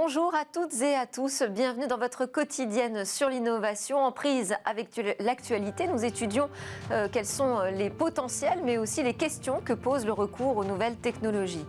Bonjour à toutes et à tous, bienvenue dans votre quotidienne sur l'innovation. En prise avec l'actualité, nous étudions quels sont les potentiels mais aussi les questions que pose le recours aux nouvelles technologies.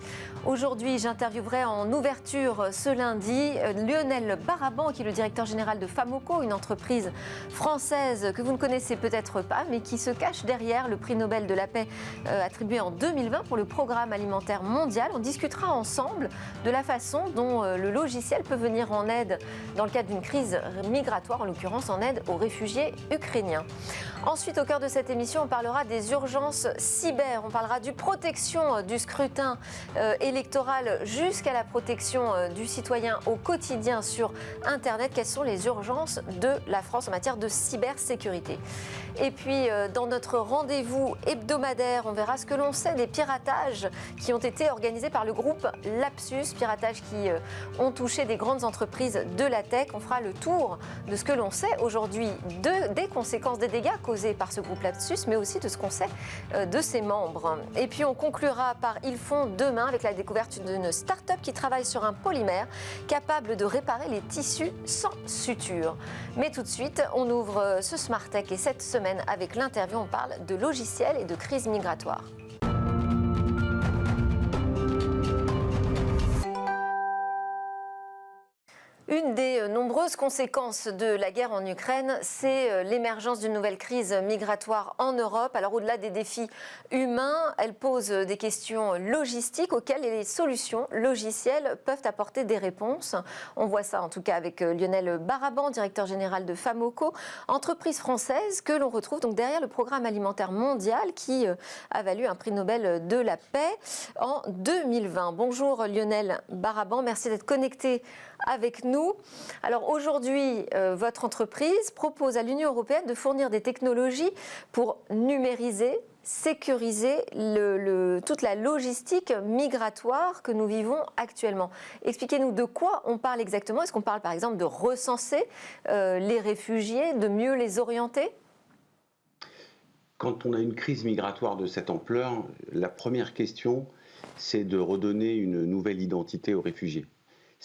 Aujourd'hui, j'interviewerai en ouverture ce lundi Lionel Baraban, qui est le directeur général de Famoco, une entreprise française que vous ne connaissez peut-être pas, mais qui se cache derrière le prix Nobel de la paix attribué en 2020 pour le programme alimentaire mondial. On discutera ensemble de la façon dont le logiciel peut venir en aide dans le cadre d'une crise migratoire, en l'occurrence en aide aux réfugiés ukrainiens. Ensuite, au cœur de cette émission, on parlera des urgences cyber, on parlera du protection du scrutin électoral jusqu'à la protection du citoyen au quotidien sur Internet. Quelles sont les urgences de la France en matière de cybersécurité? Et puis, dans notre rendez-vous hebdomadaire, on verra ce que l'on sait des piratages qui ont été organisés par le groupe Lapsus, piratages qui ont touché des grandes entreprises de la tech. On fera le tour de ce que l'on sait aujourd'hui des conséquences des dégâts causés par ce groupe Lapsus, mais aussi de ce qu'on sait de ses membres. Et puis, on conclura par Ils font demain avec la découverte d'une start-up qui travaille sur un polymère capable de réparer les tissus sans suture. Mais tout de suite, on ouvre ce Smart Tech et cette semaine, avec l'interview, on parle de logiciels et de crise migratoire. Une des nombreuses conséquences de la guerre en Ukraine, c'est l'émergence d'une nouvelle crise migratoire en Europe. Alors au-delà des défis humains, elle pose des questions logistiques auxquelles les solutions logicielles peuvent apporter des réponses. On voit ça en tout cas avec Lionel Baraban, directeur général de Famoco, entreprise française que l'on retrouve donc derrière le programme alimentaire mondial qui a valu un prix Nobel de la paix en 2020. Bonjour Lionel Baraban, merci d'être connecté avec nous. Alors aujourd'hui, votre entreprise propose à l'Union européenne de fournir des technologies pour numériser, sécuriser toute la logistique migratoire que nous vivons actuellement. Expliquez-nous de quoi on parle exactement. Est-ce qu'on parle par exemple de recenser les réfugiés, de mieux les orienter ? Quand on a une crise migratoire de cette ampleur, la première question, c'est de redonner une nouvelle identité aux réfugiés.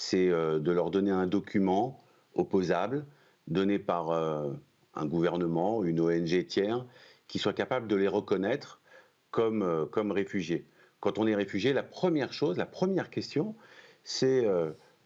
C'est de leur donner un document opposable, donné par un gouvernement, une ONG tiers, qui soit capable de les reconnaître comme réfugiés. Quand on est réfugié, la première chose, la première question, c'est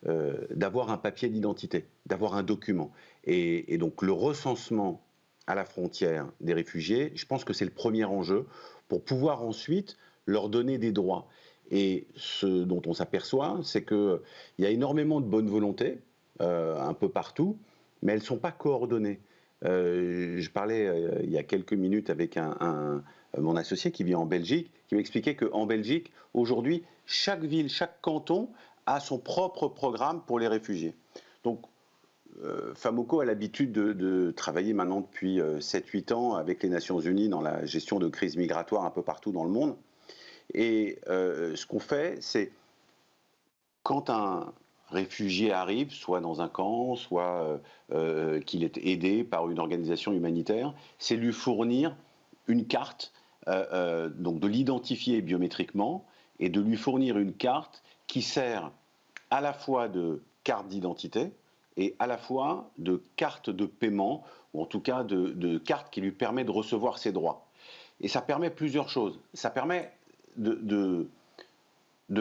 d'avoir un papier d'identité, d'avoir un document. Et donc le recensement à la frontière des réfugiés, je pense que c'est le premier enjeu pour pouvoir ensuite leur donner des droits. Et ce dont on s'aperçoit, c'est qu'il y a énormément de bonne volonté, un peu partout, mais elles ne sont pas coordonnées. Je parlais il y a quelques minutes avec mon associé qui vit en Belgique, qui m'expliquait qu'en Belgique, aujourd'hui, chaque ville, chaque canton a son propre programme pour les réfugiés. Donc, Famoco a l'habitude de travailler maintenant depuis 7-8 ans avec les Nations Unies dans la gestion de crises migratoires un peu partout dans le monde. Et ce qu'on fait, c'est quand un réfugié arrive, soit dans un camp, soit qu'il est aidé par une organisation humanitaire, c'est lui fournir une carte, donc de l'identifier biométriquement et de lui fournir une carte qui sert à la fois de carte d'identité et à la fois de carte de paiement, ou en tout cas de carte qui lui permet de recevoir ses droits. Et ça permet plusieurs choses. Ça permet de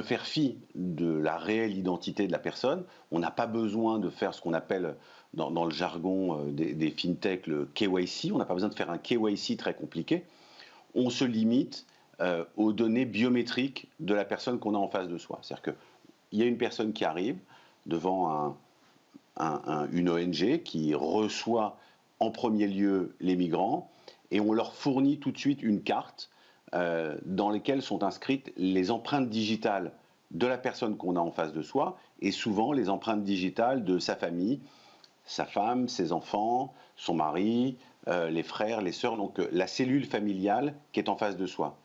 faire fi de la réelle identité de la personne. On n'a pas besoin de faire ce qu'on appelle dans le jargon des fintech le KYC. On n'a pas besoin de faire un KYC très compliqué. On se limite aux données biométriques de la personne qu'on a en face de soi. C'est-à-dire qu'il y a une personne qui arrive devant une ONG qui reçoit en premier lieu les migrants et on leur fournit tout de suite une carte dans lesquelles sont inscrites les empreintes digitales de la personne qu'on a en face de soi et souvent les empreintes digitales de sa famille, sa femme, ses enfants, son mari, les frères, les sœurs, donc la cellule familiale qui est en face de soi.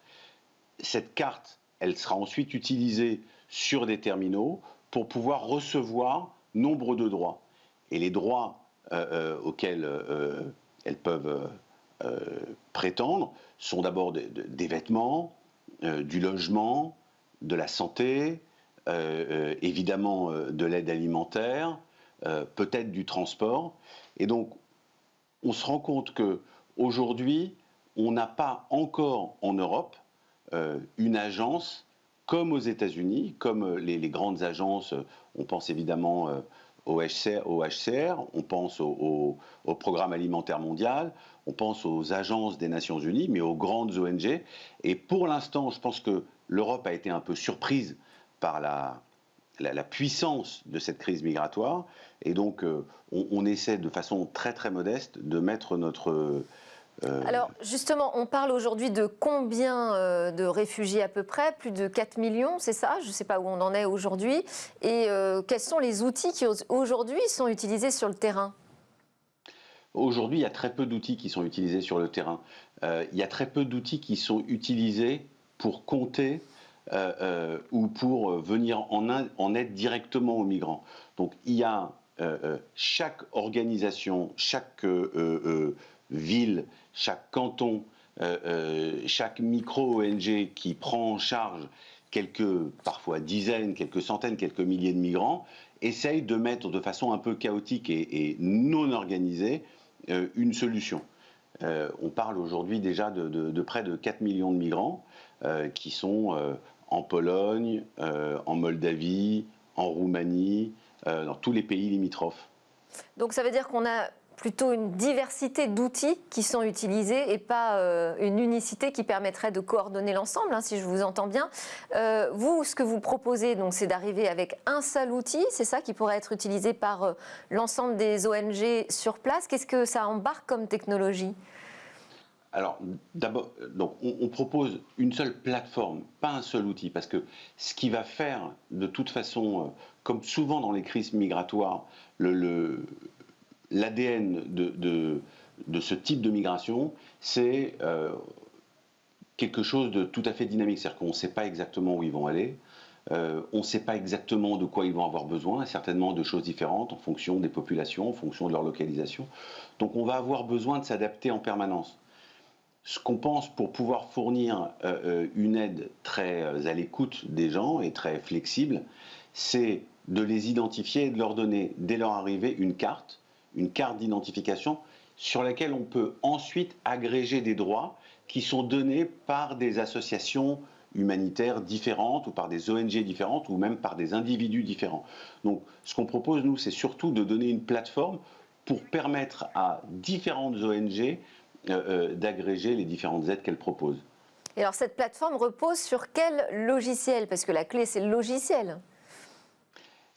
Cette carte, elle sera ensuite utilisée sur des terminaux pour pouvoir recevoir nombre de droits. Et les droits auxquels elles peuvent prétendre sont d'abord des vêtements, du logement, de la santé, évidemment de l'aide alimentaire, peut-être du transport. Et donc, on se rend compte qu'aujourd'hui, on n'a pas encore en Europe une agence comme aux États-Unis, comme les grandes agences. On pense évidemment au HCR, on pense au Programme alimentaire mondial, on pense aux agences des Nations Unies, mais aux grandes ONG. Et pour l'instant, je pense que l'Europe a été un peu surprise par la puissance de cette crise migratoire. Et donc, on essaie de façon très très modeste de mettre notre... Alors justement, on parle aujourd'hui de combien de réfugiés à peu près? Plus de 4 millions, c'est ça? Je ne sais pas où on en est aujourd'hui. Et quels sont les outils qui aujourd'hui sont utilisés sur le terrain? Aujourd'hui, il y a très peu d'outils qui sont utilisés sur le terrain. Il y a très peu d'outils qui sont utilisés pour compter ou pour venir en aide directement aux migrants. Donc il y a chaque organisation, chaque ville, chaque canton, chaque micro-ONG qui prend en charge quelques, parfois dizaines, quelques centaines, quelques milliers de migrants, essaye de mettre de façon un peu chaotique et non organisée une solution. On parle aujourd'hui déjà de près de 4 millions de migrants qui sont en Pologne, en Moldavie, en Roumanie, dans tous les pays limitrophes. Donc ça veut dire qu'on a plutôt une diversité d'outils qui sont utilisés et pas une unicité qui permettrait de coordonner l'ensemble, hein, si je vous entends bien. Vous, ce que vous proposez, donc, c'est d'arriver avec un seul outil, c'est ça qui pourrait être utilisé par l'ensemble des ONG sur place. Qu'est-ce que ça embarque comme technologie ? Alors, d'abord, donc, on propose une seule plateforme, pas un seul outil, parce que ce qui va faire, de toute façon, comme souvent dans les crises migratoires, l'ADN de ce type de migration, c'est quelque chose de tout à fait dynamique. C'est-à-dire qu'on ne sait pas exactement où ils vont aller, on ne sait pas exactement de quoi ils vont avoir besoin, certainement de choses différentes en fonction des populations, en fonction de leur localisation. Donc on va avoir besoin de s'adapter en permanence. Ce qu'on pense pour pouvoir fournir une aide très à l'écoute des gens et très flexible, c'est de les identifier et de leur donner, dès leur arrivée, une carte d'identification sur laquelle on peut ensuite agréger des droits qui sont donnés par des associations humanitaires différentes ou par des ONG différentes ou même par des individus différents. Donc ce qu'on propose, nous, c'est surtout de donner une plateforme pour permettre à différentes ONG d'agréger les différentes aides qu'elle propose. Et alors cette plateforme repose sur quel logiciel? Parce que la clé, c'est le logiciel.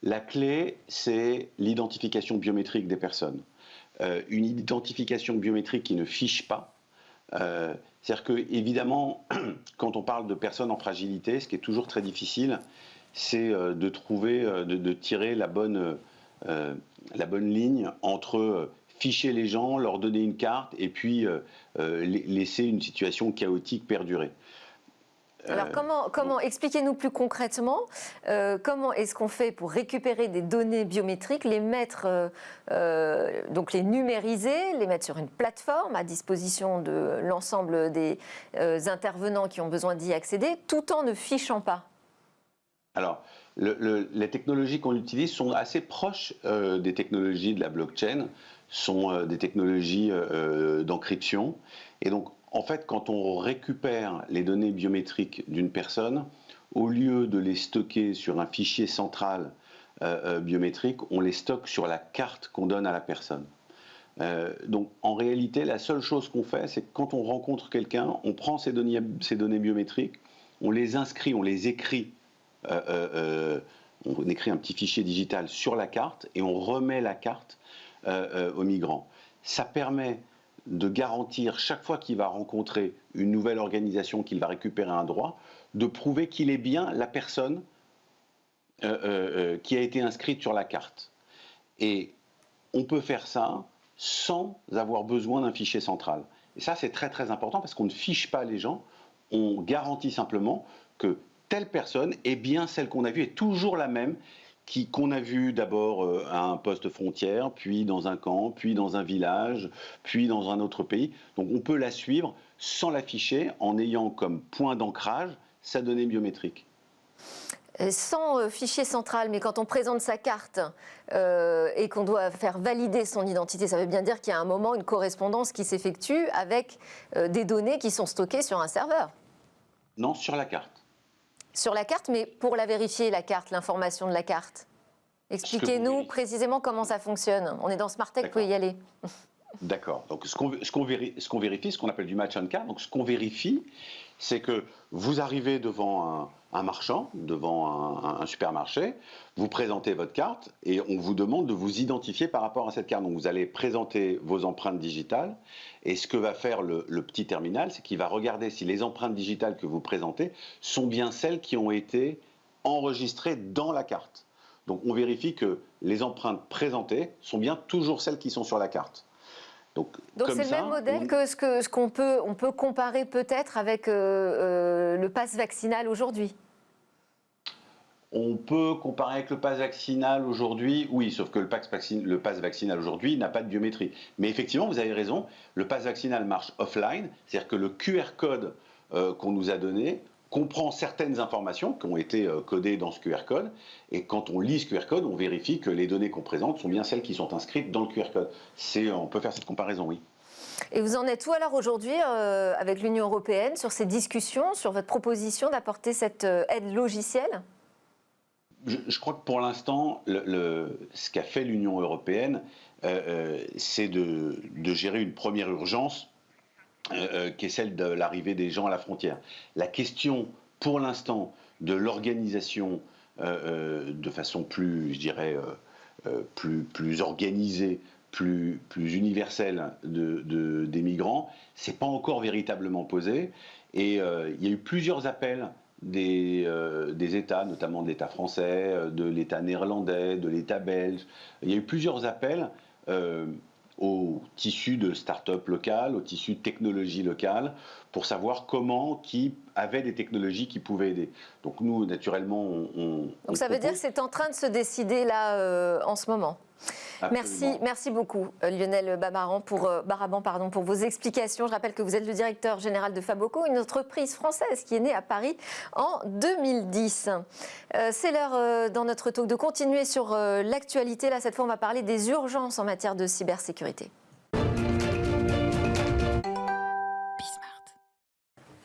La clé, c'est l'identification biométrique des personnes. Une identification biométrique qui ne fiche pas. C'est-à-dire que, évidemment, quand on parle de personnes en fragilité, ce qui est toujours très difficile, c'est de trouver, de tirer la bonne ligne entre ficher les gens, leur donner une carte et puis laisser une situation chaotique perdurer. Alors comment expliquez-nous plus concrètement comment est-ce qu'on fait pour récupérer des données biométriques, les mettre, donc les numériser, les mettre sur une plateforme à disposition de l'ensemble des intervenants qui ont besoin d'y accéder, tout en ne fichant pas? Alors, les technologies qu'on utilise sont assez proches des technologies de la blockchain, sont des technologies d'encryption. Et donc, en fait, quand on récupère les données biométriques d'une personne, au lieu de les stocker sur un fichier central biométrique, on les stocke sur la carte qu'on donne à la personne. Donc, en réalité, la seule chose qu'on fait, c'est que quand on rencontre quelqu'un, on prend ces données biométriques, on les inscrit, on les écrit. On écrit un petit fichier digital sur la carte et on remet la carte aux migrants. Ça permet de garantir, chaque fois qu'il va rencontrer une nouvelle organisation, qu'il va récupérer un droit, de prouver qu'il est bien la personne qui a été inscrite sur la carte. Et on peut faire ça sans avoir besoin d'un fichier central. Et ça, c'est très très important parce qu'on ne fiche pas les gens, on garantit simplement que telle personne est bien celle qu'on a vue, est toujours la même qu'on a vue d'abord à un poste frontière, puis dans un camp, puis dans un village, puis dans un autre pays. Donc on peut la suivre sans l'afficher en ayant comme point d'ancrage sa donnée biométrique. Sans fichier central, mais quand on présente sa carte et qu'on doit faire valider son identité, ça veut bien dire qu'il y a un moment une correspondance qui s'effectue avec des données qui sont stockées sur un serveur. Non, sur la carte. Sur la carte, mais pour la vérifier, la carte, l'information de la carte. Expliquez-nous précisément comment ça fonctionne. On est dans Smartech, vous pouvez y aller. D'accord. Donc ce qu'on vérifie, ce qu'on appelle du match on card, donc ce qu'on vérifie, c'est que vous arrivez devant un marchand, devant un supermarché, vous présentez votre carte et on vous demande de vous identifier par rapport à cette carte. Donc vous allez présenter vos empreintes digitales et ce que va faire le petit terminal, c'est qu'il va regarder si les empreintes digitales que vous présentez sont bien celles qui ont été enregistrées dans la carte. Donc on vérifie que les empreintes présentées sont bien toujours celles qui sont sur la carte. Donc c'est le même modèle que ce qu'on peut comparer peut-être avec le pass vaccinal aujourd'hui. On peut comparer avec le pass vaccinal aujourd'hui, oui, sauf que le pass vaccinal aujourd'hui n'a pas de biométrie. Mais effectivement, vous avez raison, le pass vaccinal marche offline, c'est-à-dire que le QR code qu'on nous a donné comprend certaines informations qui ont été codées dans ce QR code, et quand on lit ce QR code, on vérifie que les données qu'on présente sont bien celles qui sont inscrites dans le QR code. On peut faire cette comparaison, oui. Et vous en êtes où alors aujourd'hui avec l'Union européenne sur ces discussions, sur votre proposition d'apporter cette aide logicielle ? Je crois que pour l'instant, ce qu'a fait l'Union européenne, c'est de gérer une première urgence qui est celle de l'arrivée des gens à la frontière. La question, pour l'instant, de l'organisation de façon plus, je dirais, plus organisée, plus universelle des migrants, c'est pas encore véritablement posé. Et il y a eu plusieurs appels des États, notamment de l'État français, de l'État néerlandais, de l'État belge. Il y a eu plusieurs appels au tissu de start-up locales, au tissu de technologie locale, pour savoir qui avait des technologies qui pouvaient aider. Donc nous, naturellement, Donc ça veut dire que c'est en train de se décider là en ce moment. Merci beaucoup Lionel Baraban pour vos explications. Je rappelle que vous êtes le directeur général de Faboco, une entreprise française qui est née à Paris en 2010. C'est l'heure dans notre talk de continuer sur l'actualité. Là, cette fois, on va parler des urgences en matière de cybersécurité.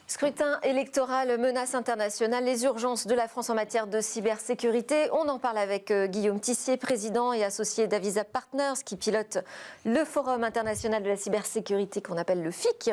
Scrutin électoral, menace internationale, les urgences de la France en matière de cybersécurité. On en parle avec Guillaume Tissier, président et associé d'Avisa Partners, qui pilote le Forum international de la cybersécurité qu'on appelle le FIC,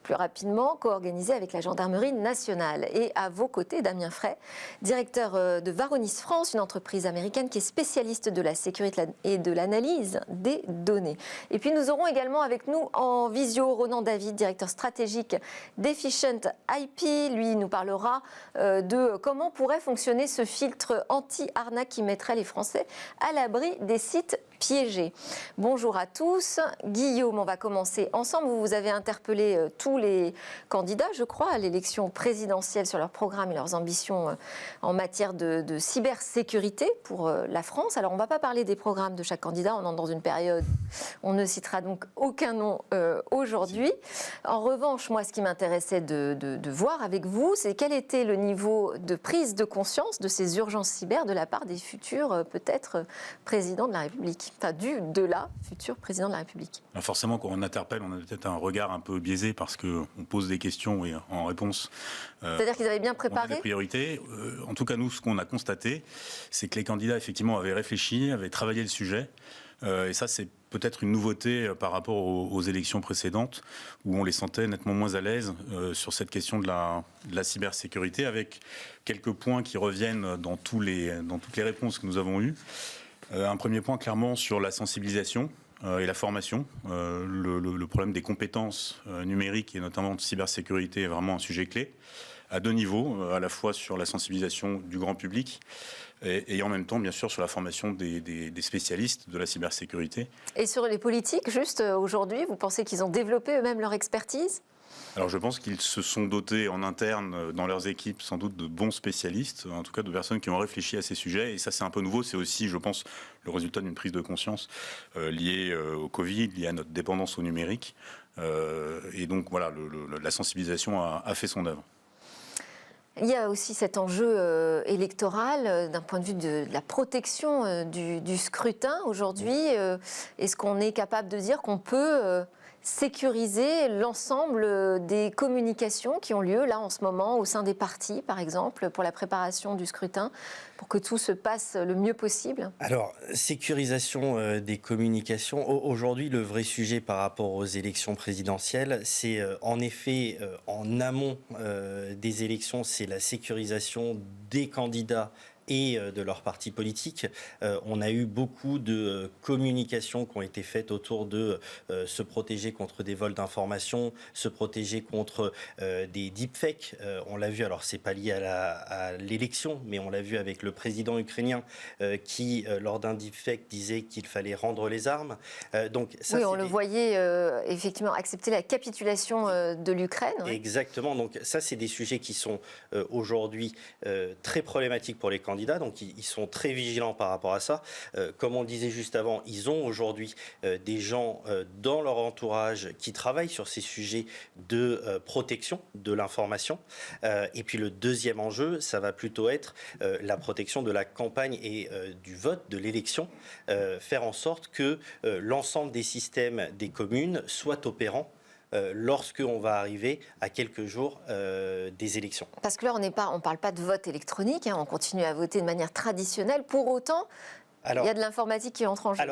plus rapidement, co-organisé avec la Gendarmerie nationale. Et à vos côtés, Damien Frey, directeur de Varonis France, une entreprise américaine qui est spécialiste de la sécurité et de l'analyse des données. Et puis nous aurons également avec nous en visio Ronan David, directeur stratégique d'Efficient IP. Lui nous parlera de comment pourrait fonctionner ce filtre anti-arnaque qui mettrait les Français à l'abri des sites piégés. Bonjour à tous. Guillaume, on va commencer ensemble. Vous avez interpellé tous les candidats, je crois, à l'élection présidentielle sur leur programme et leurs ambitions en matière de cybersécurité pour la France. Alors, on ne va pas parler des programmes de chaque candidat. On entre dans une période, on ne citera donc aucun nom aujourd'hui. En revanche, moi, ce qui m'intéressait de voir avec vous, c'est quel était le niveau de prise de conscience de ces urgences cyber de la part des futurs, peut-être, présidents de la République. Enfin, de la future président de la République. Alors forcément, quand on interpelle, on a peut-être un regard un peu biaisé parce qu'on pose des questions et en réponse... C'est-à-dire qu'ils avaient bien préparé ? On a des priorités. En tout cas, nous, ce qu'on a constaté, c'est que les candidats, effectivement, avaient réfléchi, avaient travaillé le sujet. Et ça, c'est peut-être une nouveauté par rapport aux élections précédentes, où on les sentait nettement moins à l'aise sur cette question de la cybersécurité, avec quelques points qui reviennent dans toutes les réponses que nous avons eues. Un premier point, clairement, sur la sensibilisation et la formation. Le problème des compétences numériques et notamment de cybersécurité est vraiment un sujet clé, à deux niveaux, à la fois sur la sensibilisation du grand public et en même temps, bien sûr, sur la formation des spécialistes de la cybersécurité. Et sur les politiques, juste aujourd'hui, vous pensez qu'ils ont développé eux-mêmes leur expertise ? Alors je pense qu'ils se sont dotés en interne dans leurs équipes sans doute de bons spécialistes, en tout cas de personnes qui ont réfléchi à ces sujets. Et ça c'est un peu nouveau, c'est aussi je pense le résultat d'une prise de conscience liée au Covid, liée à notre dépendance au numérique. Et donc voilà, la sensibilisation a fait son œuvre. Il y a aussi cet enjeu électoral d'un point de vue de la protection du scrutin aujourd'hui. Est-ce qu'on est capable de dire qu'on peut sécuriser l'ensemble des communications qui ont lieu là en ce moment au sein des partis, par exemple, pour la préparation du scrutin, pour que tout se passe le mieux possible? Alors, sécurisation des communications. Aujourd'hui, le vrai sujet par rapport aux élections présidentielles, c'est en effet, en amont des élections, c'est la sécurisation des candidats et de leurs partis politiques. On a eu beaucoup de communications qui ont été faites autour de se protéger contre des vols d'informations, se protéger contre des deepfakes. On l'a vu, alors c'est pas lié à l'élection, mais on l'a vu avec le président ukrainien qui, lors d'un deepfake, disait qu'il fallait rendre les armes. Donc, ça, oui, on le voyait effectivement accepter la capitulation de l'Ukraine. Ouais. Exactement. Donc ça, c'est des sujets qui sont aujourd'hui très problématiques pour les candidats. Donc ils sont très vigilants par rapport à ça. Comme on le disait juste avant, ils ont aujourd'hui des gens dans leur entourage qui travaillent sur ces sujets de protection de l'information. Et puis le deuxième enjeu, ça va plutôt être la protection de la campagne et du vote, de l'élection. Faire en sorte que l'ensemble des systèmes des communes soient opérants lorsqu'on va arriver à quelques jours des élections. Parce que là, on ne parle pas de vote électronique, hein, on continue à voter de manière traditionnelle. Pour autant, il y a de l'informatique qui entre en jeu.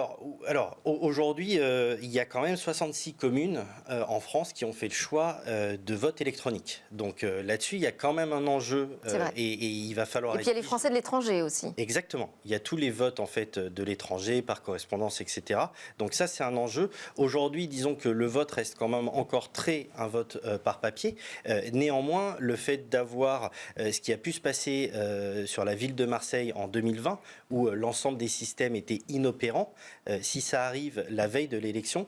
Alors aujourd'hui, il y a quand même 66 communes en France qui ont fait le choix de vote électronique. Donc là-dessus, il y a quand même un enjeu et il va falloir... Et puis il y a les Français de l'étranger aussi. Exactement. Il y a tous les votes en fait de l'étranger, par correspondance, etc. Donc ça, c'est un enjeu. Aujourd'hui, disons que le vote reste quand même encore un vote par papier. Néanmoins, le fait d'avoir ce qui a pu se passer sur la ville de Marseille en 2020, où l'ensemble des systèmes étaient inopérants, si ça arrive la veille de l'élection,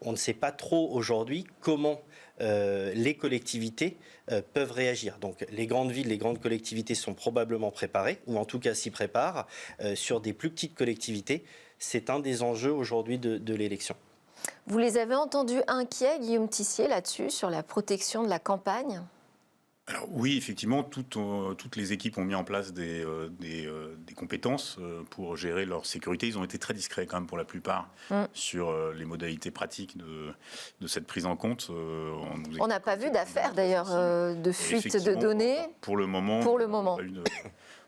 on ne sait pas trop aujourd'hui comment les collectivités peuvent réagir. Donc les grandes villes, les grandes collectivités sont probablement préparées, ou en tout cas s'y préparent. Sur des plus petites collectivités, c'est un des enjeux aujourd'hui de l'élection. Vous les avez entendus inquiets, Guillaume Tissier, là-dessus, sur la protection de la campagne ? Alors oui, effectivement, toutes les équipes ont mis en place des compétences pour gérer leur sécurité. Ils ont été très discrets quand même pour la plupart sur les modalités pratiques de cette prise en compte. On n'a pas vu d'affaires d'ailleurs de fuite de données. Pour le moment.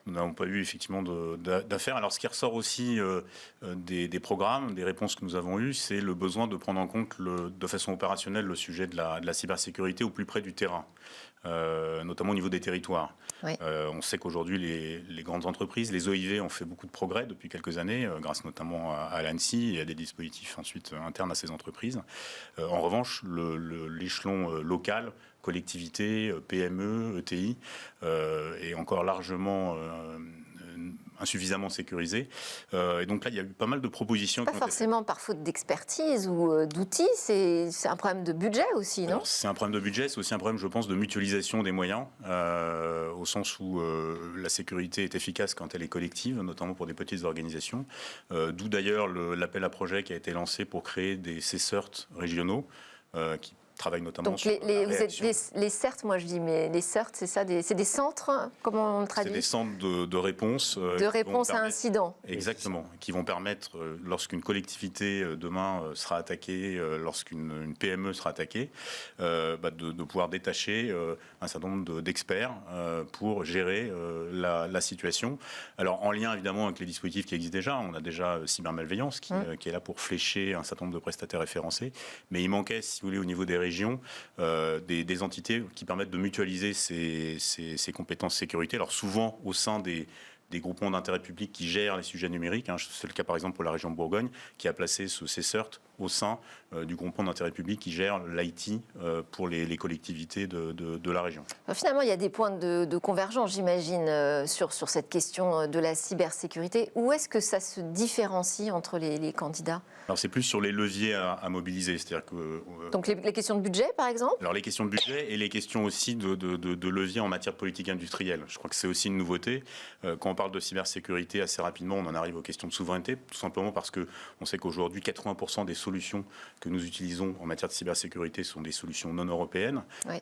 Nous n'avons pas eu effectivement d'affaires. Alors ce qui ressort aussi des programmes, des réponses que nous avons eues, c'est le besoin de prendre en compte de façon opérationnelle le sujet de la cybersécurité au plus près du terrain. Notamment au niveau des territoires. Oui. On sait qu'aujourd'hui, les grandes entreprises, les OIV ont fait beaucoup de progrès depuis quelques années, grâce notamment à l'ANSSI et à des dispositifs ensuite internes à ces entreprises. En revanche, l'échelon local, collectivité, PME, ETI, est encore largement insuffisamment sécurisé. Et donc là, il y a eu pas mal de propositions. Pas forcément par faute d'expertise ou d'outils, c'est un problème de budget aussi, non ? C'est un problème de budget, c'est aussi un problème, je pense, de mutualisation des moyens, au sens où la sécurité est efficace quand elle est collective, notamment pour des petites organisations. D'où d'ailleurs l'appel à projet qui a été lancé pour créer des CERT régionaux qui travaillent notamment donc sur les CERT, moi je dis, mais les CERT, c'est ça, c'est des centres, comment on le traduit ? C'est des centres de réponse. De réponse à incident. Exactement, qui vont permettre, lorsqu'une collectivité demain sera attaquée, lorsqu'une PME sera attaquée, de pouvoir détacher un certain nombre d'experts pour gérer la situation. Alors en lien évidemment avec les dispositifs qui existent déjà, on a déjà cybermalveillance qui est là pour flécher un certain nombre de prestataires référencés, mais il manquait, si vous voulez, au niveau des régions, des entités qui permettent de mutualiser ces compétences sécurité. Alors souvent au sein des groupements d'intérêt public qui gèrent les sujets numériques. C'est le cas par exemple pour la région de Bourgogne qui a placé ce CERT au sein du groupement d'intérêt public qui gère l'IT pour les collectivités de la région. Alors finalement, il y a des points de convergence, j'imagine, sur cette question de la cybersécurité. Où est-ce que ça se différencie entre les candidats ? Alors c'est plus sur les leviers à mobiliser, c'est-à-dire que donc les questions de budget, par exemple. Alors les questions de budget et les questions aussi de levier en matière de politique industrielle. Je crois que c'est aussi une nouveauté. Quand on parle de cybersécurité, assez rapidement, on en arrive aux questions de souveraineté, tout simplement parce que on sait qu'aujourd'hui 80% des solutions que nous utilisons en matière de cybersécurité sont des solutions non européennes, oui.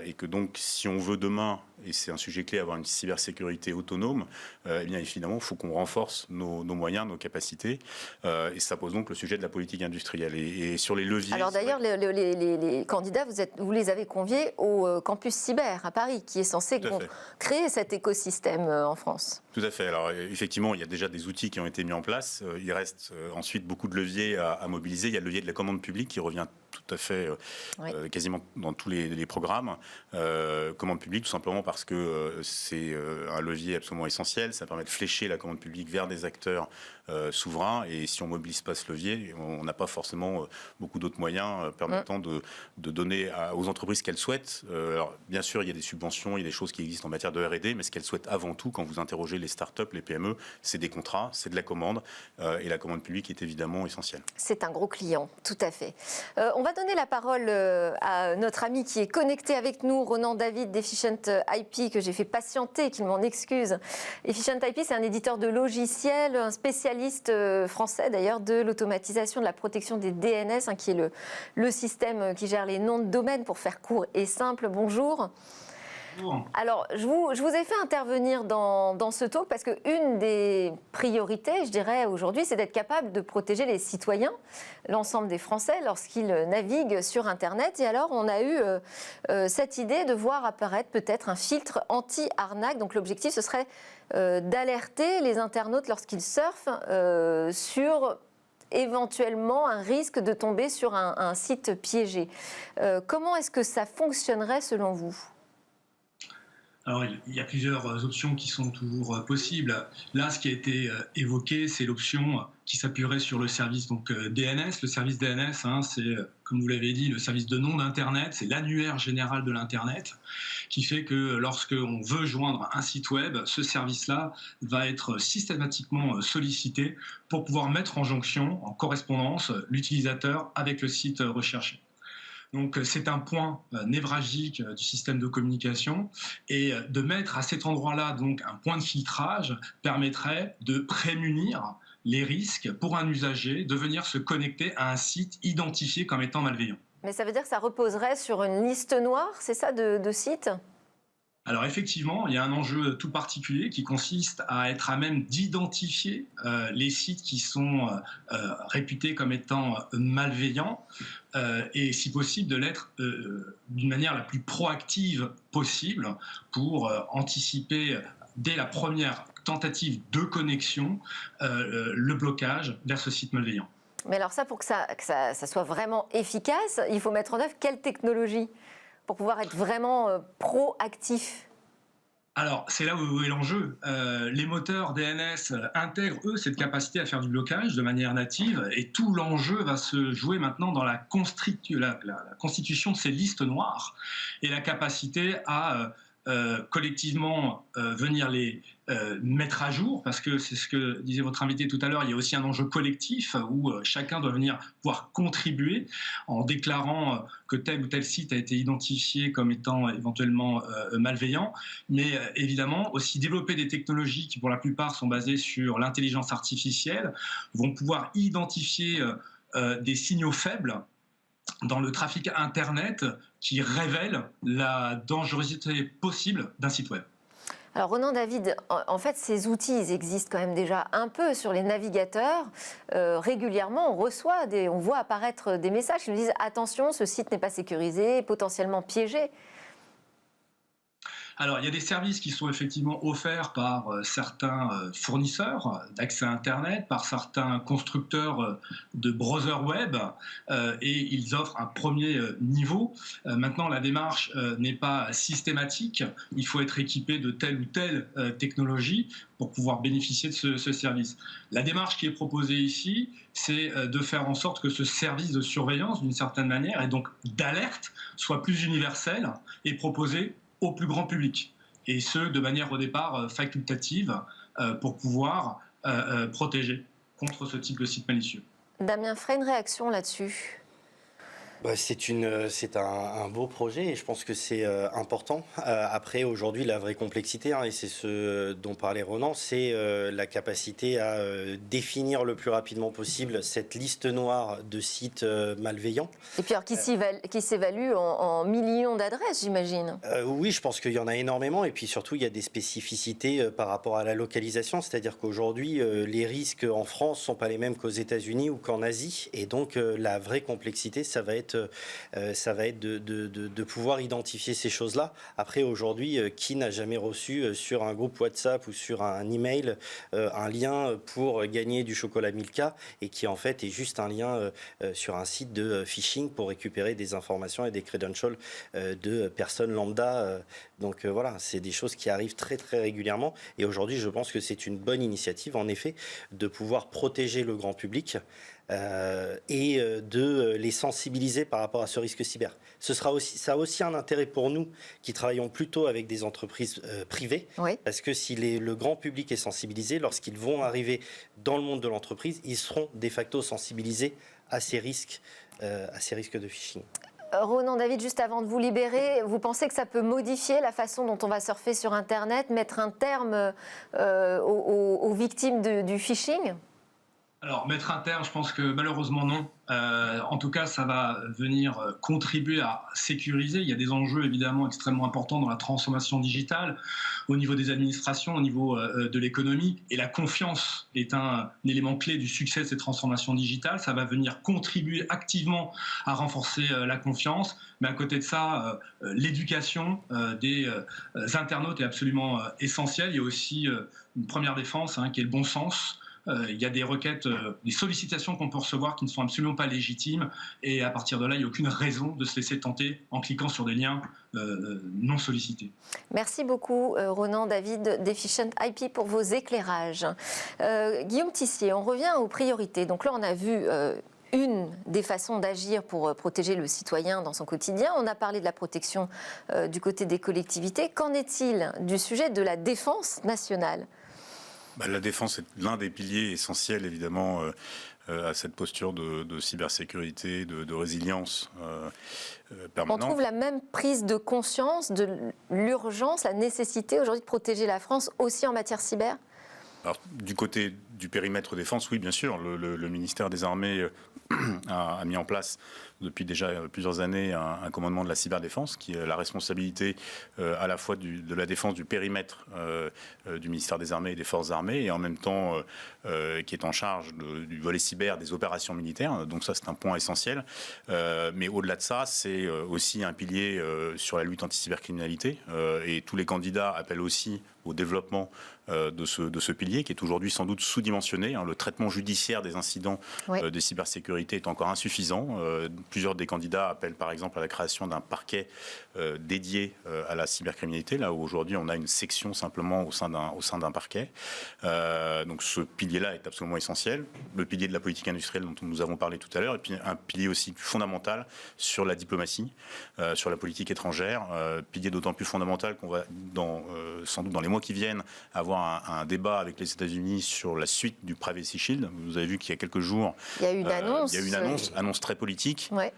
Et que donc si on veut demain et c'est un sujet clé, avoir une cybersécurité autonome, eh bien évidemment, il faut qu'on renforce nos moyens, nos capacités, et ça pose donc le sujet de la politique industrielle. Et sur les leviers... Alors d'ailleurs, les candidats, vous les avez conviés au campus cyber à Paris, qui est censé créer cet écosystème en France. Tout à fait. Alors effectivement, il y a déjà des outils qui ont été mis en place. Il reste ensuite beaucoup de leviers à mobiliser. Il y a le levier de la commande publique qui revient tout à fait quasiment dans tous les programmes. Commande publique, tout simplement parce que c'est un levier absolument essentiel. Ça permet de flécher la commande publique vers des acteurs souverains. Et si on ne mobilise pas ce levier, on n'a pas forcément beaucoup d'autres moyens permettant de donner aux entreprises ce qu'elles souhaitent. Alors, bien sûr, il y a des subventions, il y a des choses qui existent en matière de R&D, mais ce qu'elles souhaitent avant tout, quand vous interrogez les startups, les PME, c'est des contrats, c'est de la commande. Et la commande publique est évidemment essentielle. C'est un gros client, tout à fait. On va donner la parole à notre ami qui est connecté avec nous, Ronan David d'Efficient IP, que j'ai fait patienter, qu'il m'en excuse. Efficient IP, c'est un éditeur de logiciels, un spécialiste français d'ailleurs de l'automatisation de la protection des DNS, qui est le système qui gère les noms de domaine, pour faire court et simple. Bonjour. Alors, je vous ai fait intervenir dans ce talk parce qu'une des priorités, je dirais, aujourd'hui, c'est d'être capable de protéger les citoyens, l'ensemble des Français, lorsqu'ils naviguent sur Internet. Et alors, on a eu cette idée de voir apparaître peut-être un filtre anti-arnaque. Donc, l'objectif, ce serait d'alerter les internautes lorsqu'ils surfent sur éventuellement un risque de tomber sur un site piégé. Comment est-ce que ça fonctionnerait selon vous ? Alors, il y a plusieurs options qui sont toujours possibles. Là, ce qui a été évoqué, c'est l'option qui s'appuierait sur le service DNS. Le service DNS, c'est, comme vous l'avez dit, le service de nom d'Internet. C'est l'annuaire général de l'Internet, qui fait que lorsqu'on veut joindre un site web, ce service-là va être systématiquement sollicité pour pouvoir mettre en jonction, en correspondance, l'utilisateur avec le site recherché. Donc c'est un point névralgique du système de communication, et de mettre à cet endroit-là donc un point de filtrage permettrait de prémunir les risques pour un usager de venir se connecter à un site identifié comme étant malveillant. Mais ça veut dire que ça reposerait sur une liste noire, c'est ça, de sites ? Alors effectivement, il y a un enjeu tout particulier qui consiste à être à même d'identifier les sites qui sont réputés comme étant malveillants, et si possible de l'être d'une manière la plus proactive possible pour anticiper dès la première tentative de connexion le blocage vers ce site malveillant. Mais alors ça, pour que ça soit vraiment efficace, il faut mettre en œuvre quelle technologie pour pouvoir être vraiment proactif? Alors, c'est là où est l'enjeu. Les moteurs DNS intègrent, eux, cette capacité à faire du blocage de manière native, et tout l'enjeu va se jouer maintenant dans la constitution de ces listes noires et la capacité à collectivement venir les mettre à jour, parce que c'est ce que disait votre invité tout à l'heure, il y a aussi un enjeu collectif où chacun doit venir pouvoir contribuer en déclarant que tel ou tel site a été identifié comme étant éventuellement malveillant, mais évidemment aussi développer des technologies qui pour la plupart sont basées sur l'intelligence artificielle, vont pouvoir identifier des signaux faibles dans le trafic Internet qui révèle la dangerosité possible d'un site web. Alors Ronan David, en fait ces outils ils existent quand même déjà un peu sur les navigateurs. Régulièrement on voit apparaître des messages qui nous disent attention, ce site n'est pas sécurisé, potentiellement piégé. Alors, il y a des services qui sont effectivement offerts par certains fournisseurs d'accès à Internet, par certains constructeurs de browsers web, et ils offrent un premier niveau. Maintenant, la démarche n'est pas systématique. Il faut être équipé de telle ou telle technologie pour pouvoir bénéficier de ce service. La démarche qui est proposée ici, c'est de faire en sorte que ce service de surveillance, d'une certaine manière, et donc d'alerte, soit plus universel et proposé au plus grand public, et ce, de manière au départ facultative, pour pouvoir protéger contre ce type de site malicieux. Damien Frey, une réaction là-dessus? C'est un beau projet et je pense que c'est important. Après, aujourd'hui, la vraie complexité, et c'est ce dont parlait Ronan, c'est la capacité à définir le plus rapidement possible cette liste noire de sites malveillants. Et puis alors, qui s'évalue en millions d'adresses, j'imagine. Oui, je pense qu'il y en a énormément et puis surtout, il y a des spécificités par rapport à la localisation, c'est-à-dire qu'aujourd'hui, les risques en France ne sont pas les mêmes qu'aux États-Unis ou qu'en Asie et donc la vraie complexité, ça va être de pouvoir identifier ces choses-là. Après, aujourd'hui, qui n'a jamais reçu sur un groupe WhatsApp ou sur un email un lien pour gagner du chocolat Milka et qui en fait est juste un lien sur un site de phishing pour récupérer des informations et des credentials de personnes lambda. Donc voilà, c'est des choses qui arrivent très très régulièrement et aujourd'hui, je pense que c'est une bonne initiative en effet de pouvoir protéger le grand public et de les sensibiliser par rapport à ce risque cyber. Ça a aussi un intérêt pour nous qui travaillons plutôt avec des entreprises privées, parce que si le grand public est sensibilisé, lorsqu'ils vont arriver dans le monde de l'entreprise, ils seront de facto sensibilisés à ces risques de phishing. Ronan, David, juste avant de vous libérer, vous pensez que ça peut modifier la façon dont on va surfer sur Internet, mettre un terme aux victimes du phishing ? Alors, mettre un terme, je pense que malheureusement non. En tout cas, ça va venir contribuer à sécuriser. Il y a des enjeux évidemment extrêmement importants dans la transformation digitale, au niveau des administrations, au niveau de l'économie. Et la confiance est un élément clé du succès de ces transformations digitales. Ça va venir contribuer activement à renforcer la confiance. Mais à côté de ça, l'éducation des internautes est absolument essentielle. Il y a aussi une première défense qui est le bon sens. Il y a des requêtes, des sollicitations qu'on peut recevoir qui ne sont absolument pas légitimes et à partir de là, il n'y a aucune raison de se laisser tenter en cliquant sur des liens non sollicités. Merci beaucoup Ronan, David d'Efficient IP pour vos éclairages. Guillaume Tissier, on revient aux priorités. Donc là, on a vu une des façons d'agir pour protéger le citoyen dans son quotidien. On a parlé de la protection du côté des collectivités. Qu'en est-il du sujet de la défense nationale ? La défense est l'un des piliers essentiels, évidemment, à cette posture de cybersécurité, de résilience permanente. On trouve la même prise de conscience de l'urgence, la nécessité aujourd'hui de protéger la France aussi en matière cyber ? Alors, du côté du périmètre défense, oui, bien sûr. Le ministère des Armées a mis en place depuis déjà plusieurs années un commandement de la cyberdéfense qui est la responsabilité à la fois de la défense du périmètre du ministère des Armées et des Forces armées et en même temps qui est en charge du volet cyber des opérations militaires. Donc ça, c'est un point essentiel. Mais au-delà de ça, c'est aussi un pilier sur la lutte anti-cybercriminalité et tous les candidats appellent aussi au développement de ce pilier qui est aujourd'hui sans doute sous-dimensionné. Le traitement judiciaire des incidents de cybersécurité est encore insuffisant. Plusieurs des candidats appellent par exemple à la création d'un parquet dédié à la cybercriminalité, là où aujourd'hui on a une section simplement au sein d'un parquet. Donc ce pilier-là est absolument essentiel. Le pilier de la politique industrielle dont nous avons parlé tout à l'heure, et puis un pilier aussi fondamental sur la diplomatie, sur la politique étrangère, pilier d'autant plus fondamental qu'on va sans doute dans les mois qui viennent avoir un débat avec les États-Unis sur la suite du Privacy Shield. Vous avez vu qu'il y a quelques jours, il y a eu une annonce très politique. Ouais.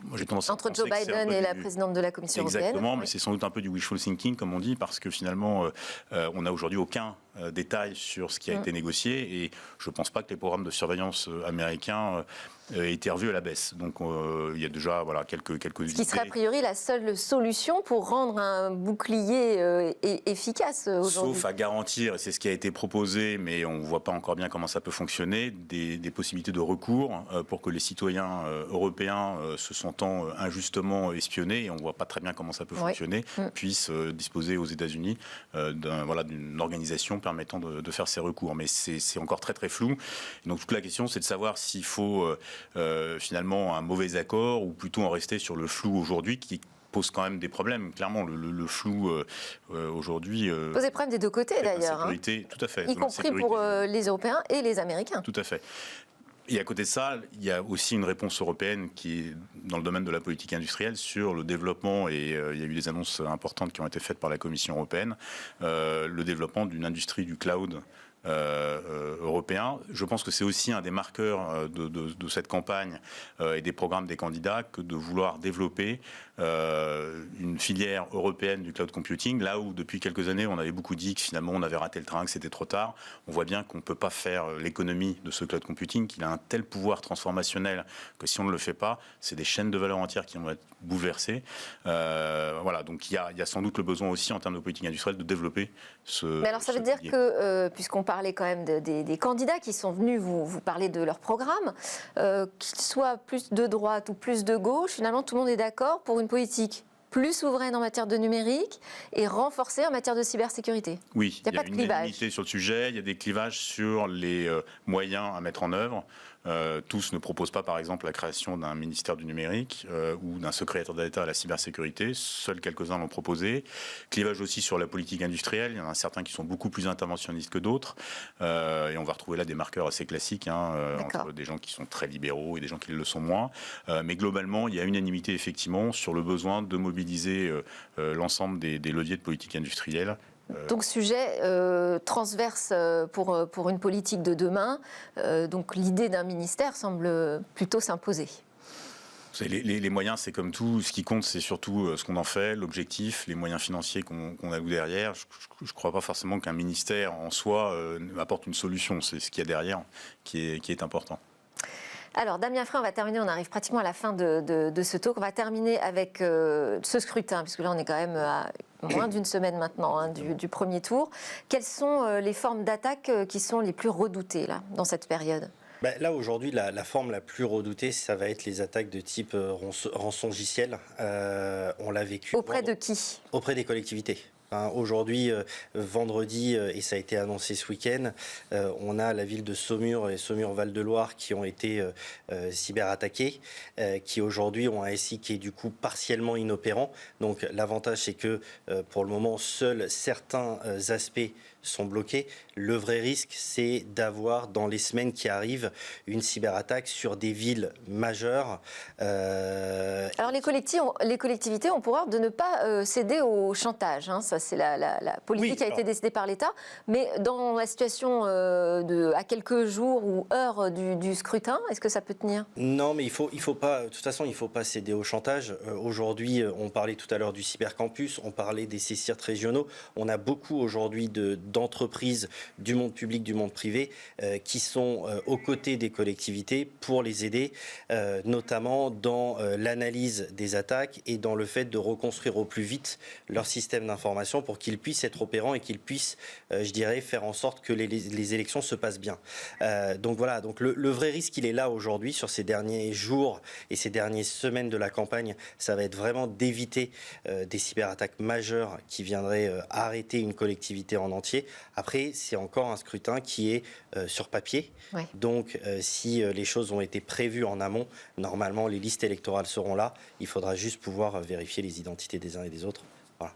Moi, j'ai tendance à entre Joe Biden et la présidente de la Commission européenne. Exactement, mais c'est sans doute un peu du wishful thinking, comme on dit, parce que finalement, on n'a aujourd'hui aucun détail sur ce qui a été négocié et je ne pense pas que les programmes de surveillance américains aient été revus à la baisse. Donc il y a déjà quelques Ce qui serait a priori la seule solution pour rendre un bouclier efficace aujourd'hui. Sauf à garantir, et c'est ce qui a été proposé, mais on ne voit pas encore bien comment ça peut fonctionner, des possibilités de recours pour que les citoyens européens se sentant injustement espionnés, et on ne voit pas très bien comment ça peut fonctionner, puissent disposer aux États-Unis d'une organisation permettant de faire ces recours. Mais c'est encore très très flou. Et donc toute la question, c'est de savoir s'il faut finalement un mauvais accord ou plutôt en rester sur le flou aujourd'hui qui pose quand même des problèmes. Clairement, le flou aujourd'hui pose des problèmes des deux côtés d'ailleurs. Tout à fait. Y compris pour les Européens et les Américains. Tout à fait. Et à côté de ça, il y a aussi une réponse européenne qui est dans le domaine de la politique industrielle sur le développement, et il y a eu des annonces importantes qui ont été faites par la Commission européenne, le développement d'une industrie du cloud européen. Je pense que c'est aussi un des marqueurs de cette campagne et des programmes des candidats que de vouloir développer une filière européenne du cloud computing, là où depuis quelques années on avait beaucoup dit que finalement on avait raté le train, que c'était trop tard. On voit bien qu'on ne peut pas faire l'économie de ce cloud computing, qu'il a un tel pouvoir transformationnel que si on ne le fait pas, c'est des chaînes de valeur entières qui vont être bouleversées. Voilà, donc il y a sans doute le besoin aussi en termes de politique industrielle de développer ce... Mais alors ça veut dire que, puisqu'on parlait quand même des candidats qui sont venus vous parler de leur programme, qu'ils soient plus de droite ou plus de gauche, finalement tout le monde est d'accord pour une politique plus souveraine en matière de numérique et renforcée en matière de cybersécurité. Oui, il y a pas de clivage. Unanimité sur le sujet, il y a des clivages sur les moyens à mettre en œuvre. Tous ne proposent pas, par exemple, la création d'un ministère du numérique ou d'un secrétaire d'État à la cybersécurité. Seuls quelques-uns l'ont proposé. Clivage aussi sur la politique industrielle. Il y en a certains qui sont beaucoup plus interventionnistes que d'autres. Et on va retrouver là des marqueurs assez classiques, entre des gens qui sont très libéraux et des gens qui le sont moins. Mais globalement, il y a unanimité, effectivement, sur le besoin de mobiliser l'ensemble des leviers de politique industrielle. Donc sujet transverse pour une politique de demain. Donc l'idée d'un ministère semble plutôt s'imposer. Les moyens, c'est comme tout. Ce qui compte, c'est surtout ce qu'on en fait, l'objectif, les moyens financiers qu'on alloue derrière. Je ne crois pas forcément qu'un ministère en soi apporte une solution. C'est ce qu'il y a derrière qui est important. Alors, Damien Frey, on va terminer, on arrive pratiquement à la fin de ce talk. On va terminer avec ce scrutin, puisque là, on est quand même à moins d'une semaine maintenant du premier tour. Quelles sont les formes d'attaque qui sont les plus redoutées là, dans cette période ? Là, aujourd'hui, la forme la plus redoutée, ça va être les attaques de type rançongiciel. On l'a vécu. Auprès de qui ? Auprès des collectivités. Aujourd'hui, vendredi, et ça a été annoncé ce week-end, on a la ville de Saumur et Saumur-Val-de-Loire qui ont été cyberattaqués, qui aujourd'hui ont un SI qui est du coup partiellement inopérant. Donc l'avantage, c'est que pour le moment, seuls certains aspects sont bloqués. Le vrai risque, c'est d'avoir dans les semaines qui arrivent une cyberattaque sur des villes majeures. Alors les collectivités ont pour ordre de ne pas céder au chantage. Ça, c'est la politique qui a été décidée par l'État. Mais dans la situation à quelques jours ou heures du scrutin, est-ce que ça peut tenir ? Non, mais il faut pas. De toute façon, il faut pas céder au chantage. Aujourd'hui, on parlait tout à l'heure du cybercampus, on parlait des CSIRT régionaux. On a beaucoup aujourd'hui d'entreprises du monde public, du monde privé, qui sont aux côtés des collectivités pour les aider, notamment dans l'analyse des attaques et dans le fait de reconstruire au plus vite leur système d'information pour qu'ils puissent être opérants et qu'ils puissent, je dirais, faire en sorte que les élections se passent bien. Donc voilà, donc le vrai risque, il est là aujourd'hui sur ces derniers jours et ces dernières semaines de la campagne. Ça va être vraiment d'éviter des cyberattaques majeures qui viendraient arrêter une collectivité en entier. Après, c'est encore un scrutin qui est sur papier. Ouais. Donc, si les choses ont été prévues en amont, normalement, les listes électorales seront là. Il faudra juste pouvoir vérifier les identités des uns et des autres. Voilà.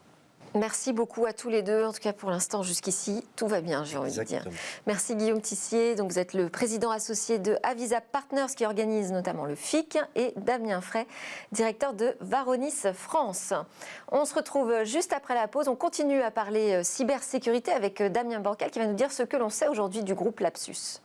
Merci beaucoup à tous les deux. En tout cas, pour l'instant, jusqu'ici, tout va bien, j'ai envie de dire. Merci Guillaume Tissier. Donc, vous êtes le président associé de Avisa Partners qui organise notamment le FIC, et Damien Frey, directeur de Varonis France. On se retrouve juste après la pause. On continue à parler cybersécurité avec Damien Bancal qui va nous dire ce que l'on sait aujourd'hui du groupe Lapsus.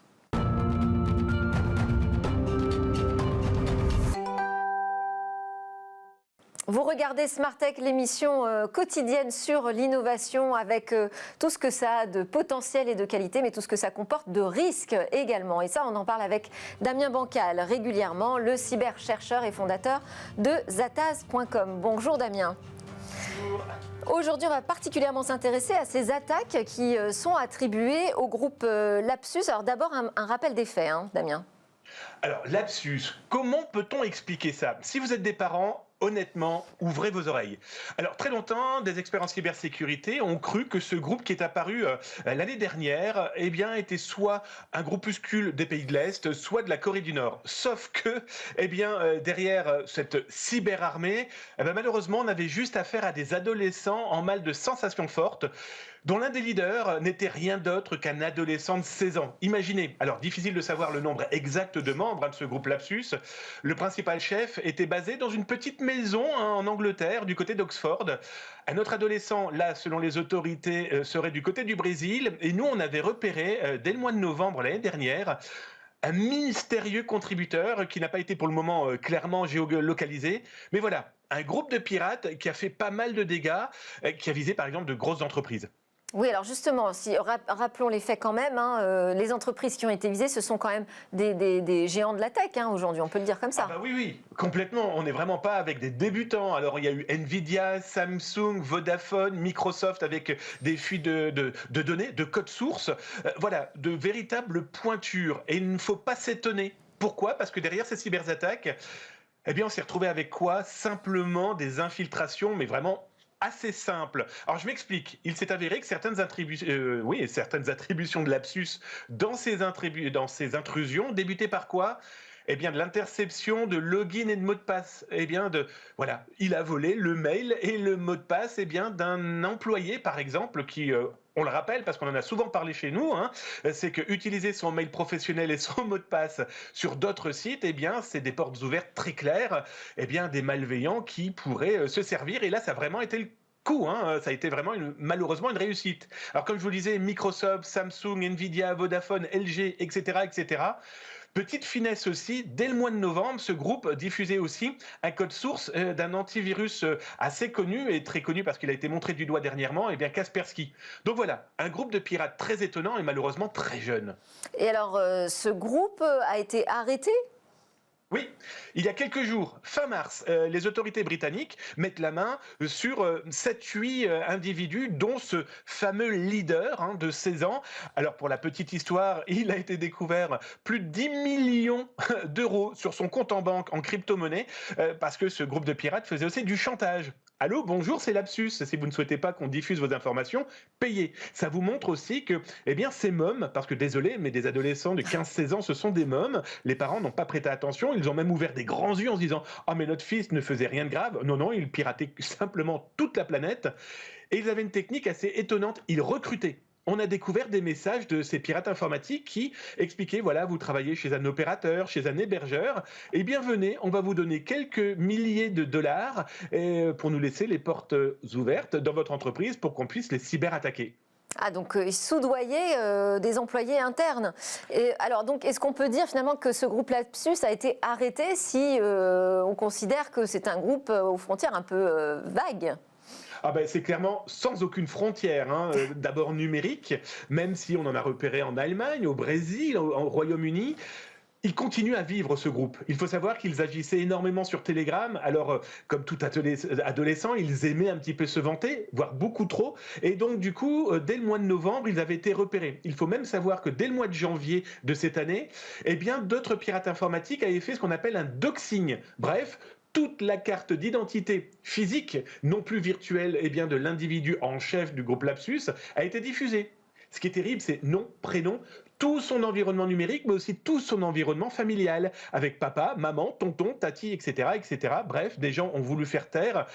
Vous regardez Smart Tech, l'émission quotidienne sur l'innovation avec tout ce que ça a de potentiel et de qualité, mais tout ce que ça comporte de risques également. Et ça, on en parle avec Damien Bancal régulièrement, le cyberchercheur et fondateur de Zataz.com. Bonjour Damien. Bonjour. Aujourd'hui, on va particulièrement s'intéresser à ces attaques qui sont attribuées au groupe Lapsus. Alors d'abord, un rappel des faits, Damien. Alors, Lapsus, comment peut-on expliquer ça ? Si vous êtes des parents, honnêtement, ouvrez vos oreilles. Alors, très longtemps, des experts en cybersécurité ont cru que ce groupe qui est apparu l'année dernière, était soit un groupuscule des pays de l'Est, soit de la Corée du Nord. Sauf que, derrière cette cyberarmée, malheureusement, on avait juste affaire à des adolescents en mal de sensations fortes, dont l'un des leaders n'était rien d'autre qu'un adolescent de 16 ans. Imaginez, alors difficile de savoir le nombre exact de membres de ce groupe Lapsus. Le principal chef était basé dans une petite maison en Angleterre, du côté d'Oxford. Un autre adolescent, là, selon les autorités, serait du côté du Brésil. Et nous, on avait repéré, dès le mois de novembre l'année dernière, un mystérieux contributeur qui n'a pas été pour le moment clairement géolocalisé. Mais voilà, un groupe de pirates qui a fait pas mal de dégâts, qui a visé par exemple de grosses entreprises. Oui, alors justement, rappelons les faits quand même, les entreprises qui ont été visées, ce sont quand même des géants de la tech aujourd'hui, on peut le dire comme ça. Ah bah oui, complètement, on n'est vraiment pas avec des débutants. Alors il y a eu Nvidia, Samsung, Vodafone, Microsoft avec des fuites de données, de code source, voilà, de véritables pointures. Et il ne faut pas s'étonner. Pourquoi ? Parce que derrière ces cyberattaques, eh bien on s'est retrouvé avec quoi ? Simplement des infiltrations, mais vraiment assez simple. Alors je m'explique. Il s'est avéré que certaines attributions de Lapsus dans ces intrusions débutaient par quoi ? Eh bien de l'interception de login et de mot de passe. Eh bien voilà, il a volé le mail et le mot de passe d'un employé par exemple qui on le rappelle parce qu'on en a souvent parlé chez nous, c'est que utiliser son mail professionnel et son mot de passe sur d'autres sites, eh bien, c'est des portes ouvertes très claires, eh bien, des malveillants qui pourraient se servir. Et là, ça a vraiment été le coup, ça a été vraiment malheureusement une réussite. Alors, comme je vous le disais, Microsoft, Samsung, Nvidia, Vodafone, LG, etc., etc. Petite finesse aussi, dès le mois de novembre, ce groupe diffusait aussi un code source d'un antivirus assez connu et très connu parce qu'il a été montré du doigt dernièrement, eh bien Kaspersky. Donc voilà, un groupe de pirates très étonnant et malheureusement très jeune. Et alors, ce groupe a été arrêté ? Oui, il y a quelques jours, fin mars, les autorités britanniques mettent la main sur 7-8 individus, dont ce fameux leader de 16 ans. Alors pour la petite histoire, il a été découvert plus de 10 millions d'euros sur son compte en banque en crypto-monnaie, parce que ce groupe de pirates faisait aussi du chantage. Allô, bonjour, c'est Lapsus. Si vous ne souhaitez pas qu'on diffuse vos informations, payez. Ça vous montre aussi que, eh bien, ces mômes, parce que désolé, mais des adolescents de 15-16 ans, ce sont des mômes. Les parents n'ont pas prêté attention. Ils ont même ouvert des grands yeux en se disant « Ah, mais notre fils ne faisait rien de grave. » Non, non, il piratait simplement toute la planète. Et ils avaient une technique assez étonnante. Ils recrutaient. On a découvert des messages de ces pirates informatiques qui expliquaient, voilà, vous travaillez chez un opérateur, chez un hébergeur, et bien venez, on va vous donner quelques milliers de dollars pour nous laisser les portes ouvertes dans votre entreprise pour qu'on puisse les cyberattaquer. Ah, donc ils soudoyaient des employés internes. Et alors, donc, est-ce qu'on peut dire finalement que ce groupe Lapsus a été arrêté si on considère que c'est un groupe aux frontières un peu vagues ? Ah ben, c'est clairement sans aucune frontière, d'abord numérique, même si on en a repéré en Allemagne, au Brésil, au Royaume-Uni. Ils continuent à vivre ce groupe. Il faut savoir qu'ils agissaient énormément sur Telegram. Alors, comme tout adolescent, ils aimaient un petit peu se vanter, voire beaucoup trop. Et donc, du coup, dès le mois de novembre, ils avaient été repérés. Il faut même savoir que dès le mois de janvier de cette année, eh bien, d'autres pirates informatiques avaient fait ce qu'on appelle un doxing. Bref, toute la carte d'identité physique, non plus virtuelle, eh bien, de l'individu en chef du groupe Lapsus a été diffusée. Ce qui est terrible, c'est nom, prénom, tout son environnement numérique, mais aussi tout son environnement familial, avec papa, maman, tonton, tati, etc., etc. Bref, des gens ont voulu faire taire.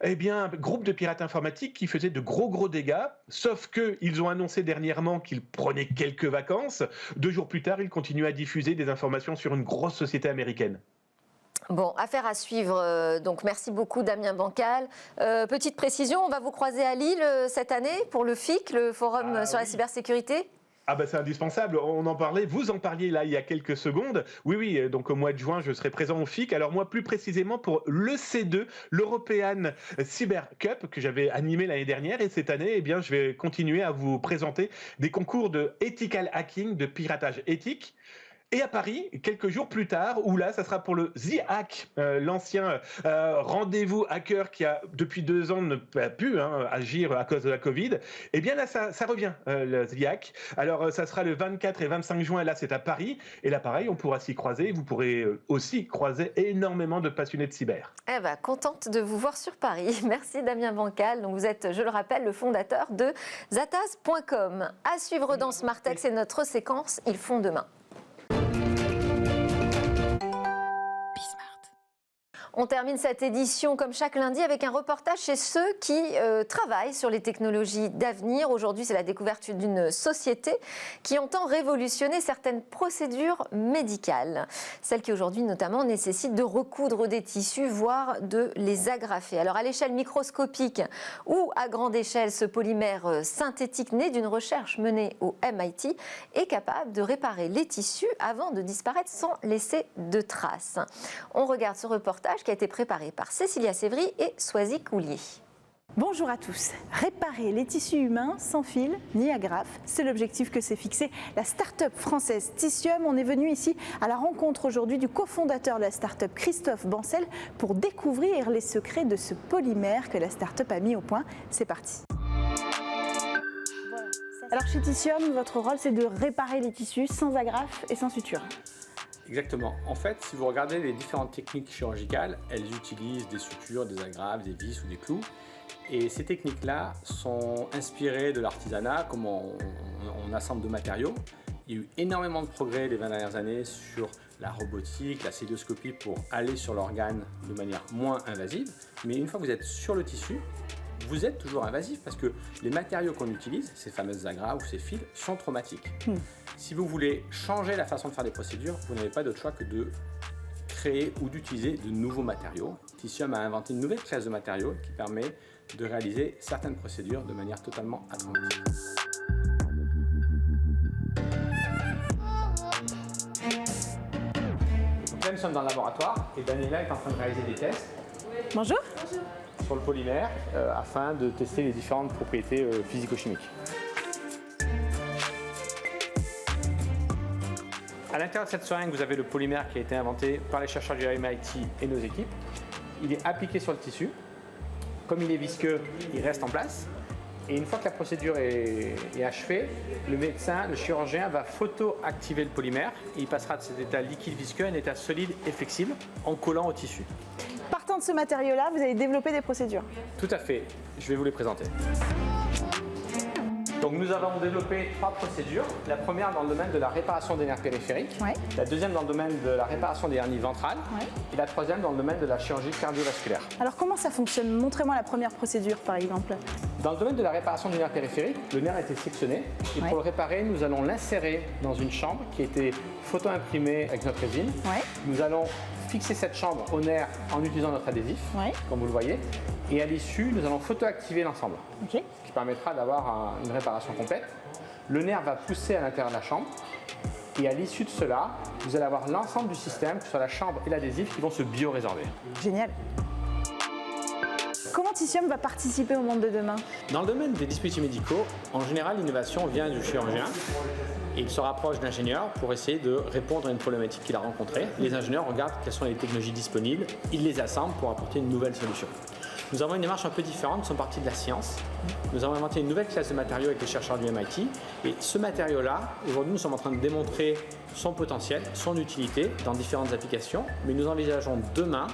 Eh bien, un groupe de pirates informatiques qui faisait de gros dégâts, sauf qu'ils ont annoncé dernièrement qu'ils prenaient quelques vacances. 2 jours plus tard, ils continuent à diffuser des informations sur une grosse société américaine. Bon, affaire à suivre. Donc, merci beaucoup, Damien Bancal. Petite précision, on va vous croiser à Lille cette année pour le FIC, le Forum sur la cybersécurité. Ah bah c'est indispensable, on en parlait, vous en parliez là il y a quelques secondes. Oui, donc au mois de juin, je serai présent au FIC. Alors moi, plus précisément pour l'EC2, l'European Cyber Cup, que j'avais animé l'année dernière. Et cette année, eh bien, je vais continuer à vous présenter des concours de ethical hacking, de piratage éthique. Et à Paris, quelques jours plus tard, où là, ça sera pour le The Hack, l'ancien rendez-vous hacker qui a, depuis 2 ans, ne pas pu agir à cause de la Covid. Eh bien là, ça revient, le The Hack. Alors, ça sera le 24 et 25 juin, là, c'est à Paris. Et là, pareil, on pourra s'y croiser. Vous pourrez aussi croiser énormément de passionnés de cyber. Eh ben, contente de vous voir sur Paris. Merci, Damien Bancal. Donc, vous êtes, je le rappelle, le fondateur de Zataz.com. À suivre dans Smart Tech, c'est notre séquence Ils font demain. On termine cette édition comme chaque lundi avec un reportage chez ceux qui travaillent sur les technologies d'avenir. Aujourd'hui, c'est la découverte d'une société qui entend révolutionner certaines procédures médicales. Celles qui aujourd'hui notamment nécessitent de recoudre des tissus, voire de les agrafer. Alors à l'échelle microscopique ou à grande échelle, ce polymère synthétique né d'une recherche menée au MIT est capable de réparer les tissus avant de disparaître sans laisser de traces. On regarde ce reportage qui a été préparé par Cécilia Sévry et Soisy Coulier. Bonjour à tous. Réparer les tissus humains sans fil ni agrafe, c'est l'objectif que s'est fixé la start-up française Tissium. On est venu ici à la rencontre aujourd'hui du cofondateur de la start-up, Christophe Bancel, pour découvrir les secrets de ce polymère que la start-up a mis au point. C'est parti. Alors chez Tissium, votre rôle c'est de réparer les tissus sans agrafe et sans suture. Exactement. En fait, si vous regardez les différentes techniques chirurgicales, elles utilisent des sutures, des agrafes, des vis ou des clous. Et ces techniques-là sont inspirées de l'artisanat, comment on assemble de matériaux. Il y a eu énormément de progrès les 20 dernières années sur la robotique, la célioscopie pour aller sur l'organe de manière moins invasive. Mais une fois que vous êtes sur le tissu, vous êtes toujours invasif parce que les matériaux qu'on utilise, ces fameuses agrafes ou ces fils, sont traumatiques. Si vous voulez changer la façon de faire des procédures, vous n'avez pas d'autre choix que de créer ou d'utiliser de nouveaux matériaux. Tissium a inventé une nouvelle classe de matériaux qui permet de réaliser certaines procédures de manière totalement atraumatique. Donc là, nous sommes dans le laboratoire et Daniela est en train de réaliser des tests. Bonjour. Sur le polymère afin de tester les différentes propriétés physico-chimiques. À l'intérieur de cette seringue, vous avez le polymère qui a été inventé par les chercheurs du MIT et nos équipes. Il est appliqué sur le tissu. Comme il est visqueux, il reste en place. Et une fois que la procédure est achevée, le médecin, le chirurgien va photo-activer le polymère et il passera de cet état liquide visqueux à un état solide et flexible en collant au tissu. Partant de ce matériau-là, vous avez développé des procédures. Tout à fait. Je vais vous les présenter. Donc nous avons développé 3 procédures. La première dans le domaine de la réparation des nerfs périphériques, la deuxième dans le domaine de la réparation des hernies ventrales et la troisième dans le domaine de la chirurgie cardiovasculaire. Alors comment ça fonctionne? Montrez-moi la première procédure par exemple. Dans le domaine de la réparation du nerf périphérique, le nerf a été sectionné et pour le réparer, nous allons l'insérer dans une chambre qui a été photo-imprimée avec notre résine. Nous allons fixer cette chambre au nerf en utilisant notre adhésif, comme vous le voyez, et à l'issue, nous allons photo-activer l'ensemble, ce qui permettra d'avoir une réparation complète. Le nerf va pousser à l'intérieur de la chambre, et à l'issue de cela, vous allez avoir l'ensemble du système, que ce soit la chambre et l'adhésif, qui vont se bio-résorber. Génial. Comment Tissium va participer au monde de demain? Dans le domaine des dispositifs médicaux, en général, l'innovation vient du chirurgien. Et il se rapproche d'ingénieurs pour essayer de répondre à une problématique qu'il a rencontrée. Les ingénieurs regardent quelles sont les technologies disponibles, ils les assemblent pour apporter une nouvelle solution. Nous avons une démarche un peu différente, nous sommes partis de la science. Nous avons inventé une nouvelle classe de matériaux avec les chercheurs du MIT. Et ce matériau-là, aujourd'hui, nous sommes en train de démontrer son potentiel, son utilité dans différentes applications. Mais nous envisageons demain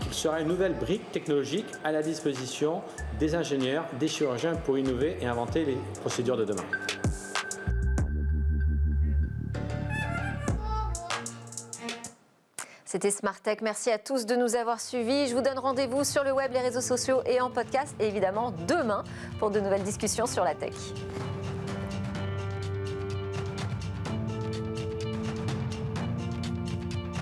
qu'il sera une nouvelle brique technologique à la disposition des ingénieurs, des chirurgiens pour innover et inventer les procédures de demain. C'était Smartech. Merci à tous de nous avoir suivis. Je vous donne rendez-vous sur le web, les réseaux sociaux et en podcast. Et évidemment, demain, pour de nouvelles discussions sur la tech.